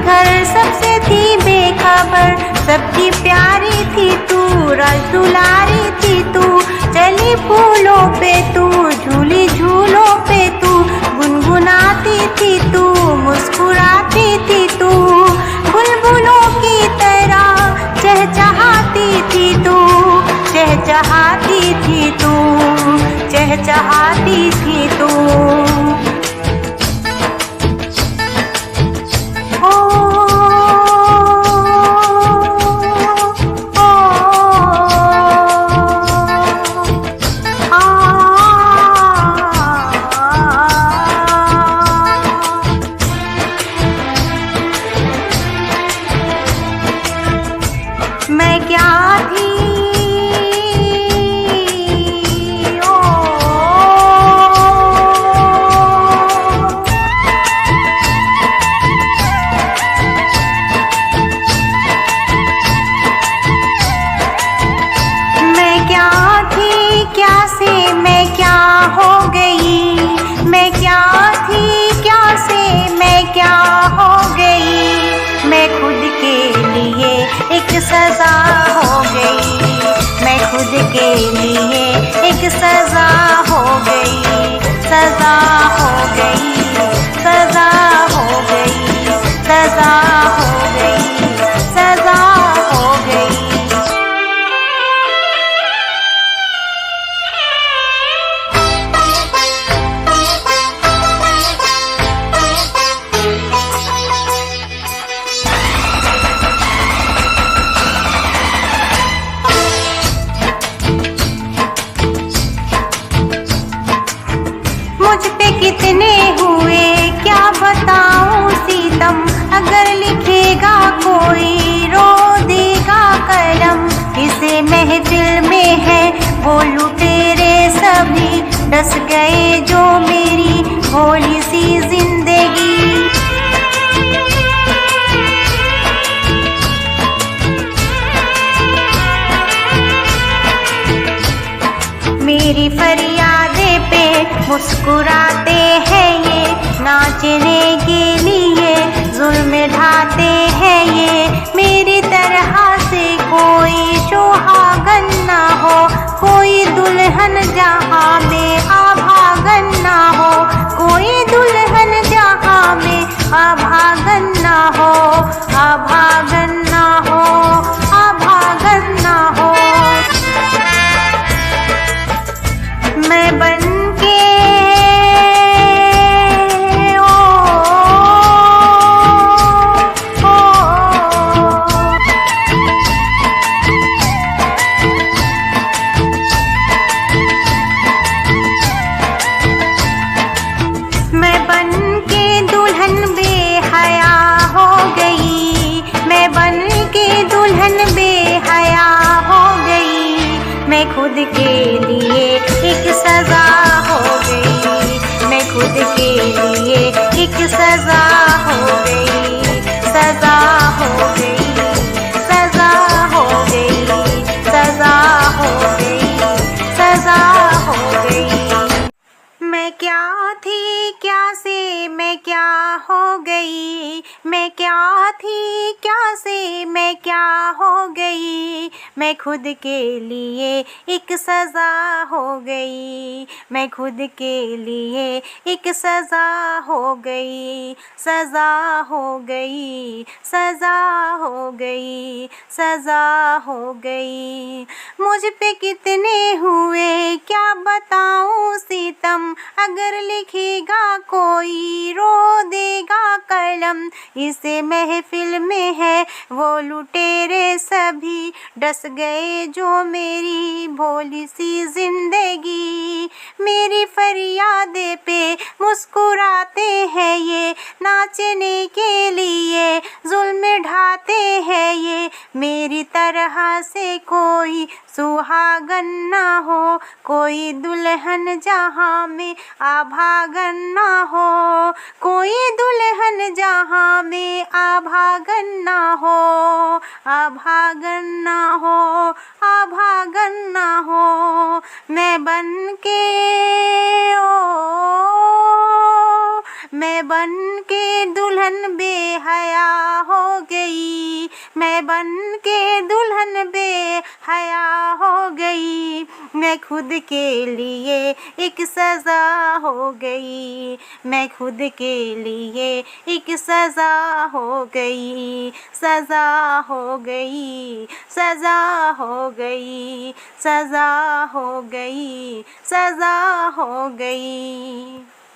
घर सबसे थी बेखबर, सबकी प्यारी थी तू, राज दुलारी थी तू। चली फूलों पे तू, झूली झूलों पे तू, गुनगुनाती थी तू, मुस्कुराती थी तू। बुलबुलों की तरह चहचहाती थी तू, चहचहाती थी तू, चहचहाती थी तू। मैं क्या थी मैं क्या थी, क्या से मैं क्या हो गई। मैं क्या थी, क्या से मैं क्या हो गई। मैं खुद के लिए एक सजा हो गई, मैं खुद के लिए एक सजा हो गई। सजा हो गई, सजा हो गई, सजा हो गई, सजा हो गई। मुझ पे कितने हुए क्या बताऊं सितम, अगर लिखेगा कोई रो देगा कलम। इसे महफिल में है वो लुटेरे सभी, डस गए जो मेरी भोली सी जिंदगी। मेरी फरियादे पे मुस्कुराते हैं ये, नाचने के लिए जुल्म ढाते हैं ये। मेरी तरह से कोई सुहागन ना हो, कोई दुल्हन जहाँ में अभागन ना हो, कोई दुल्हन जहाँ में अभागन ना हो, अभागन ना हो, अभागन ना हो। मैं बन के मैं बन के दुल्हन बेहया हो गई। मैं बन के दुल्हन बेहया हो गई। मैं खुद के लिए एक सजा हो गई, मैं खुद के लिए एक सजा हो गई। सजा हो गई, सजा हो गई, सजा हो गई, सजा हो गई। मैं क्या थी, क्या से मैं क्या हो गई। मैं क्या थी, क्या से मैं क्या हो गई। मैं खुद के लिए एक सजा हो गई, मैं खुद के लिए एक सजा हो गई। सजा हो गई, सजा हो गई, सजा हो गई। मुझ पे कितने हुए क्या बताऊं सितम, अगर लिखेगा कोई रो देगा कलम। इसे महफिल में है वो लुटेरे सभी, डस गए जो मेरी भोली सी जिंदगी। मेरी फरियादे पे मुस्कुराते हैं ये, नाचने के लिए जुल्म ढाते हैं ये। मेरी तरह से कोई सुहागन ना हो, कोई दुल्हन जहाँ में अभागन ना हो, कोई दुल्हन जहाँ में अभागन ना हो, अभागन ना हो, अभागन ना हो। मैं बन के मैं बन के दुल्हन बेहया के दुल्हन बेहया हो गई, मैं खुद के लिए एक सज़ा हो गई, मैं खुद के लिए एक सज़ा हो गई, सज़ा हो गई, सज़ा हो गई, सज़ा हो गई, सज़ा हो गई।